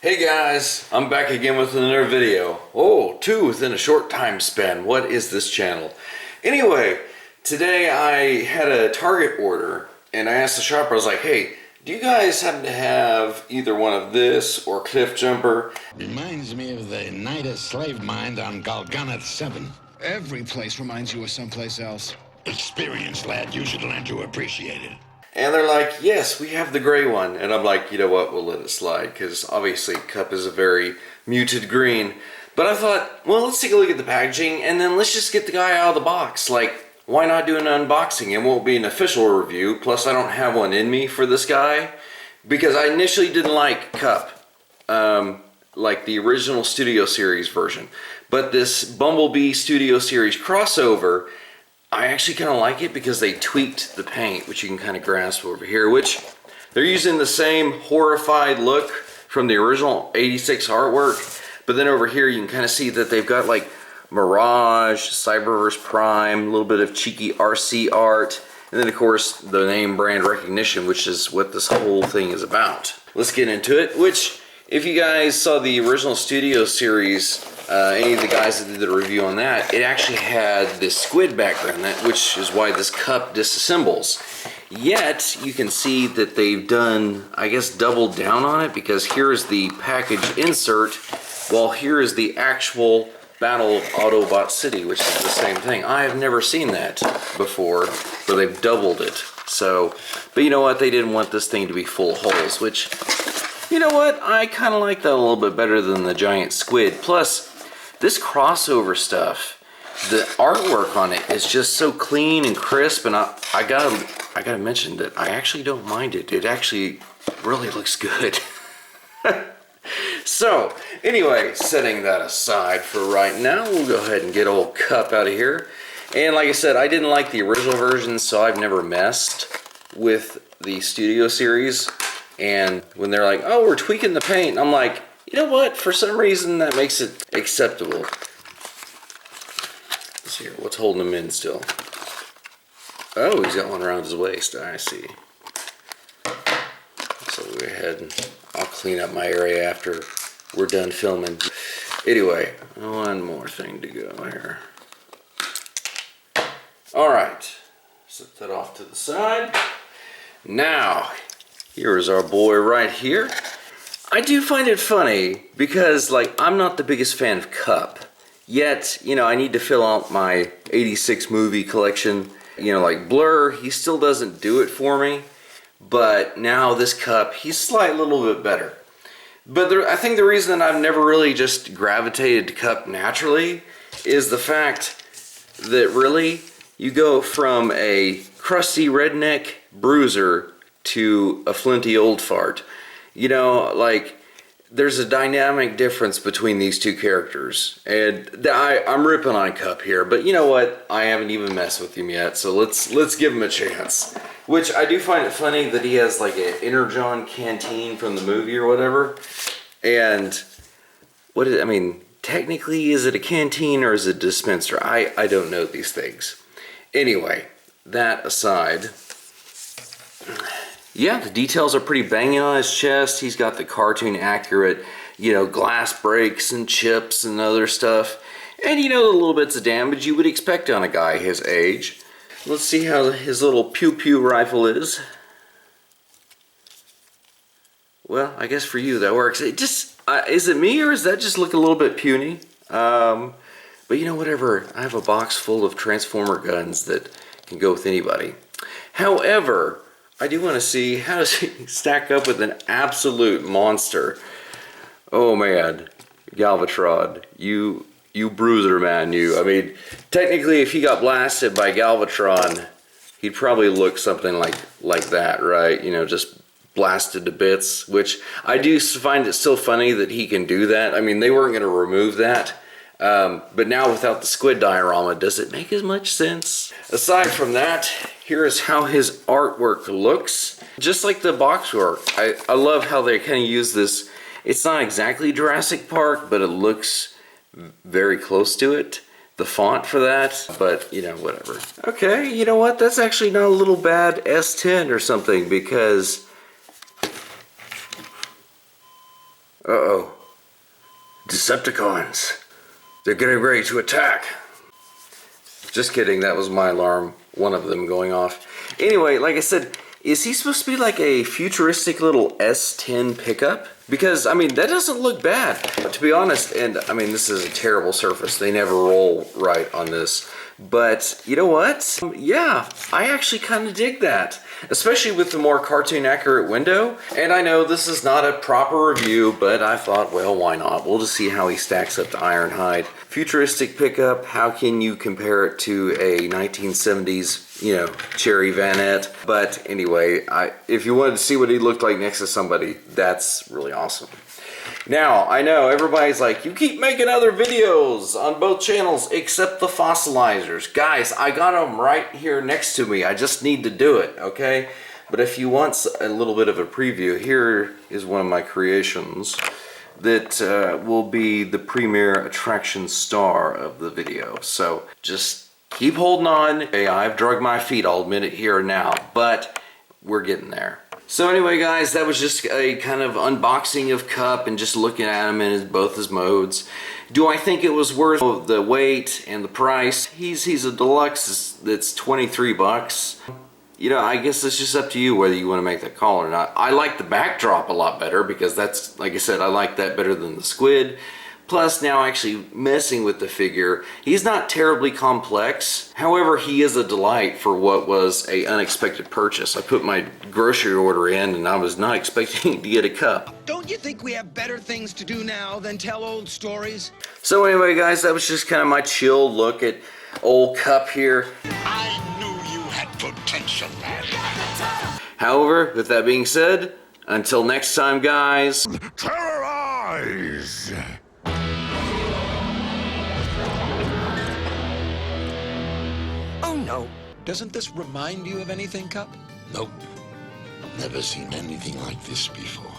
Hey guys, I'm back again with another video. Oh, two within a short time span. What is this channel? Anyway, today I had a Target order and I asked the shopper, I was like, hey, do you guys happen to have either one of this or Cliff Jumper? Reminds me of the night of slave mind on Galganath 7. Every place reminds you of someplace else. Experience, lad. You should learn to appreciate it. And they're like, yes, we have the gray one. And I'm like, you know what, we'll let it slide, because obviously Cup is a very muted green. But I thought, well, let's take a look at the packaging, and then let's just get the guy out of the box. Like, why not do an unboxing? It won't be an official review, plus I don't have one in me for this guy, because I initially didn't like Cup, like the original Studio Series version. But this Bumblebee Studio Series crossover, I actually kind of like it because they tweaked the paint, which you can kind of grasp over here, which they're using the same horrified look from the original 86 artwork, but then over here you can kind of see that they've got like Mirage, Cyberverse Prime, a little bit of cheeky RC art, and then of course the name brand recognition, which is what this whole thing is about. Let's get into it, which if you guys saw the original Studio Series, any of the guys that did the review on that, it actually had this squid background, which is why this cup disassembles. Yet, you can see that they've done, I guess, doubled down on it, because here is the package insert, while here is the actual Battle of Autobot City, which is the same thing. I have never seen that before, but they've doubled it. So, but you know what? They didn't want this thing to be full of holes, which, you know what? I kind of like that a little bit better than the giant squid. Plus, this crossover stuff, the artwork on it is just so clean and crisp, and I gotta mention that I actually don't mind it. It actually really looks good. So, anyway, setting that aside for right now, we'll go ahead and get old Cup out of here. And like I said, I didn't like the original version, so I've never messed with the Studio Series. And when they're like, oh, we're tweaking the paint, I'm like, you know what? For some reason, that makes it acceptable. Let's see here. What's holding him in still? Oh, he's got one around his waist. I see. So we'll go ahead and I'll clean up my area after we're done filming. Anyway, one more thing to go here. All right. Set that off to the side. Now, here is our boy right here. I do find it funny because, like, I'm not the biggest fan of Cup, yet, you know, I need to fill out my 86 movie collection. You know, like Blur, he still doesn't do it for me, but now this Cup, he's slightly a little bit better. But I think the reason that I've never really just gravitated to Cup naturally is the fact that really, you go from a crusty redneck bruiser to a flinty old fart. You know, like, there's a dynamic difference between these two characters. And I'm ripping on Cup here, but you know what? I haven't even messed with him yet, so let's give him a chance. Which, I do find it funny that he has, like, an Energon canteen from the movie or whatever. And, I mean, technically, is it a canteen or is it a dispenser? I don't know these things. Anyway, that aside, yeah, the details are pretty banging on his chest. He's got the cartoon accurate, you know, glass breaks and chips and other stuff. And, you know, the little bits of damage you would expect on a guy his age. Let's see how his little pew-pew rifle is. Well, I guess for you that works. It just, is it me or does that just look a little bit puny? But, you know, whatever. I have a box full of Transformer guns that can go with anybody. However, I do want to see, how does he stack up with an absolute monster? Oh man, Galvatron, you bruiser man, you. I mean, technically if he got blasted by Galvatron, he'd probably look something like that, right? You know, just blasted to bits, which I do find it still funny that he can do that. I mean, they weren't going to remove that. But now without the squid diorama, does it make as much sense? Aside from that, here is how his artwork looks. Just like the box work, I love how they kind of use this. It's not exactly Jurassic Park, but it looks very close to it. The font for that, but you know, whatever. Okay, you know what? That's actually not a little bad S10 or something, because Uh-oh. Decepticons. They're getting ready to attack. Just kidding, that was my alarm. One of them going off. Anyway, like I said, is he supposed to be like a futuristic little S10 pickup? Because, I mean, that doesn't look bad. To be honest, and I mean, this is a terrible surface. They never roll right on this. But, you know what? Yeah, I actually kind of dig that. Especially with the more cartoon accurate window. And I know this is not a proper review, but I thought, well, why not? We'll just see how he stacks up to Ironhide. Futuristic pickup, how can you compare it to a 1970s, you know, cherry vanette? But anyway, if you wanted to see what he looked like next to somebody, that's really awesome. Now, I know everybody's like, you keep making other videos on both channels except the fossilizers. Guys, I got them right here next to me. I just need to do it, okay? But if you want a little bit of a preview, here is one of my creations that will be the premier attraction star of the video. So just keep holding on. Okay, I've drugged my feet, I'll admit it here and now, but we're getting there. So anyway, guys, that was just a kind of unboxing of Cup and just looking at him in both his modes. Do I think it was worth the wait and the price? He's a deluxe that's 23 bucks. You know, I guess it's just up to you whether you want to make that call or not. I like the backdrop a lot better because that's, like I said, I like that better than the squid. Plus, now actually messing with the figure, he's not terribly complex. However, he is a delight for what was an unexpected purchase. I put my grocery order in and I was not expecting to get a Cup. Don't you think we have better things to do now than tell old stories? So anyway, guys, that was just kind of my chill look at old Cup here. I knew you had potential, man. However, with that being said, until next time, guys. Terrorize! Oh no. Doesn't this remind you of anything, Cup? Nope. Never seen anything like this before.